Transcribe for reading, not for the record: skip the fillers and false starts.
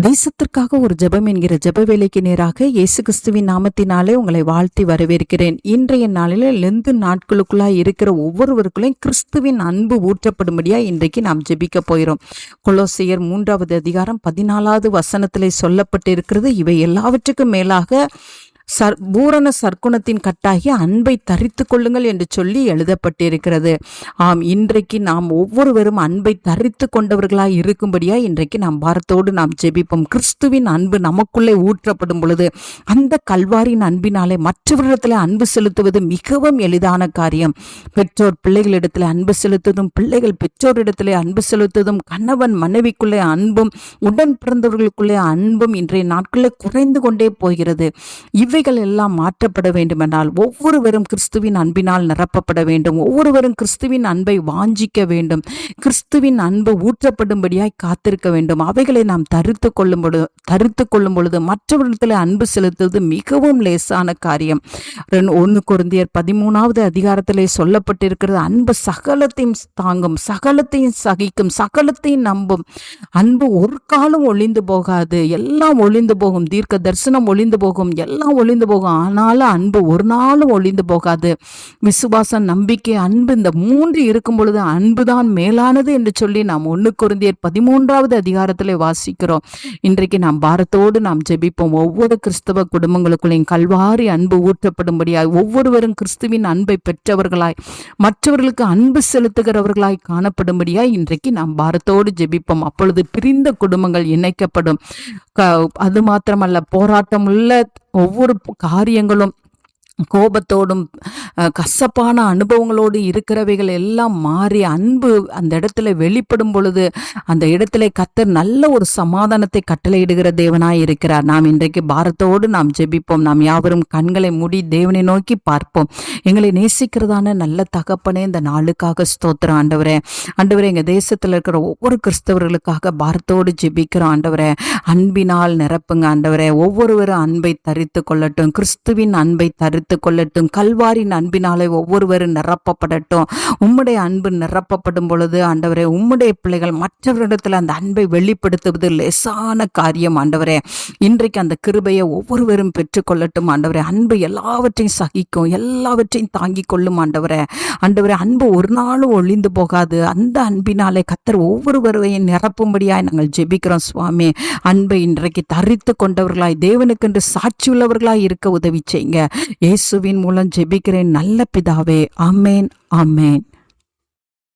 தேசத்திற்காக ஒரு ஜெபம் என்கிற ஜெப வேலைக்கு நேராக இயேசு கிறிஸ்துவின் நாமத்தினாலே உங்களை வாழ்த்தி வரவேற்கிறேன். இன்றைய நாளில் லெந்து நாட்களுக்குள்ளாய் இருக்கிற ஒவ்வொருவருக்குள்ளையும் கிறிஸ்துவின் அன்பு ஊற்றப்படும்படியா இன்றைக்கு நாம் ஜெபிக்க போகிறோம். கொலோசியர் 3வது அதிகாரம் 14வது வசனத்திலே சொல்லப்பட்டிருக்கிறது, இவை எல்லாவற்றுக்கும் மேலாக பூரண சற்குணத்தின் கட்டாகிய அன்பை தரித்து கொள்ளுங்கள் என்று சொல்லி எழுதப்பட்டிருக்கிறது. ஆம், இன்றைக்கு நாம் ஒவ்வொருவரும் அன்பை தரித்து கொண்டவர்களாய் இருக்கும்படியா இன்றைக்கு நாம் பாரத்தோடு நாம் ஜெபிப்போம். கிறிஸ்துவின் அன்பு நமக்குள்ளே ஊற்றப்படும் பொழுது அந்த கல்வாரின் அன்பினாலே மற்றவரிடத்தில் அன்பு செலுத்துவது மிகவும் எளிதான காரியம். பெற்றோர் பிள்ளைகளிடத்தில் அன்பு செலுத்துவதும், பிள்ளைகள் பெற்றோரிடத்திலே அன்பு செலுத்துவதும், கணவன் மனைவிக்குள்ளே அன்பும், உடன் பிறந்தவர்களுக்குள்ளே அன்பும் இன்றைய நாட்களில் குறைந்து கொண்டே போகிறது. இவைகள் எல்லாம் மாற்றப்பட வேண்டுமென்றால் ஒவ்வொருவரும் கிறிஸ்துவின் அன்பினால் நிரப்பப்பட வேண்டும். ஒவ்வொருவரும் கிறிஸ்துவின் அன்பை வாஞ்சிக்க வேண்டும். கிறிஸ்துவின் அன்பு ஊற்றப்படும்படியாய் காத்திருக்க வேண்டும். அவைகளை நாம் தரித்து கொள்ளும் பொழுது மற்றவர்களிடத்தில் அன்பு செலுத்துவது மிகவும் லேசான காரியம். 1 கொரிந்தியர் 13வது அதிகாரத்திலே சொல்லப்பட்டிருக்கிறது, அன்பு சகலத்தையும் தாங்கும், சகலத்தையும் சகிக்கும், சகலத்தையும் நம்பும். அன்பு ஒரு காலம் ஒளிந்து போகாது. எல்லாம் ஒளிந்து போகும், தீர்க்க தரிசனம் ஒளிந்து போகும், எல்லாம் ஒளிந்து போகும். ஆனாலும் அன்பு ஒரு நாளும் ஒளிந்து போகாது. விசுவாசம், நம்பிக்கை, அன்பு, இந்த 3 இருக்கும் பொழுது அன்புதான் மேலானது என்று சொல்லி நாம் 1 கொரிந்தியர் 13வது அதிகாரத்திலே வாசிக்கிறோம். இன்றைக்கு நாம் பாரத்தோடு நாம் ஜெபிப்போம். ஒவ்வொரு கிறிஸ்தவ குடும்பங்களுக்குள்ளையும் கல்வாரி அன்பு ஊற்றப்படும்படியாய், ஒவ்வொருவரும் கிறிஸ்துவின் அன்பை பெற்றவர்களாய், மற்றவர்களுக்கு அன்பு செலுத்துகிறவர்களாய் காணப்படும்படியாய் இன்றைக்கு நாம் பாரத்தோடு ஜெபிப்போம். அப்பொழுது பிரிந்த குடும்பங்கள் இணைக்கப்படும். அது மாத்திரமல்ல, போராட்டம் உள்ள ஒவ்வொரு காரியங்களும், கோபத்தோடும் கசப்பான அனுபவங்களோடு இருக்கிறவைகள் எல்லாம் மாறி அன்பு அந்த இடத்துல வெளிப்படும் பொழுது அந்த இடத்துல கர்த்தர் நல்ல ஒரு சமாதானத்தை கட்டளையிடுகிற தேவனாய் இருக்கிறார். நாம் இன்றைக்கு பாரத்தோடு நாம் ஜெபிப்போம். நாம் யாவரும் கண்களை மூடி தேவனை நோக்கி பார்ப்போம். எங்களை நேசிக்கிறதான நல்ல தகப்பனே, இந்த நாளுக்காக ஸ்தோத்திரம் ஆண்டவரே. ஆண்டவரே, எங்கள் தேசத்தில் இருக்கிற ஒவ்வொரு கிறிஸ்தவர்களுக்காக பாரத்தோடு ஜெபிக்கிறோம் ஆண்டவரே. அன்பினால் நிரப்புங்க ஆண்டவரே. ஒவ்வொருவரும் அன்பை தரித்து கொள்ளட்டும், கிறிஸ்துவின் அன்பை தரித்து கொள்ளட்டும். கல்வாரின் அன்பினாலே ஒவ்வொருவரும் நிரப்பப்படட்டும். உம்முடைய அன்பு நிரப்பப்படும் பொழுது ஆண்டவரே, உம்முடைய பிள்ளைகள் மற்றவரிடத்தில் அந்த அன்பை வெளிப்படுத்துவது லேசான காரியம் ஆண்டவரே. இன்றைக்கு அந்த கிருபையை ஒவ்வொருவரும் பெற்றுக்கொள்ளட்டும் ஆண்டவரே. அன்பு எல்லாவற்றையும் சகிக்கும், எல்லாவற்றையும் தாங்கிக் கொள்ளும் ஆண்டவரே. ஆண்டவரே, அன்பு ஒரு நாளும் ஒளிந்து போகாது. அந்த அன்பினாலே கர்த்தர் ஒவ்வொருவரையும் நிரப்பும்படியாய் நாங்கள் ஜெபிக்கிறோம் சுவாமி. அன்பை இன்றைக்கு தரித்து கொண்டவர்களாய், தேவனுக்கென்று சாட்சியுள்ளவர்களாய் இருக்க உதவி செய்யுங்க. இயேசுவின் மூலம் ஜெபிக்கிறேன் நல்ல பிதாவே. ஆமேன், ஆமேன்.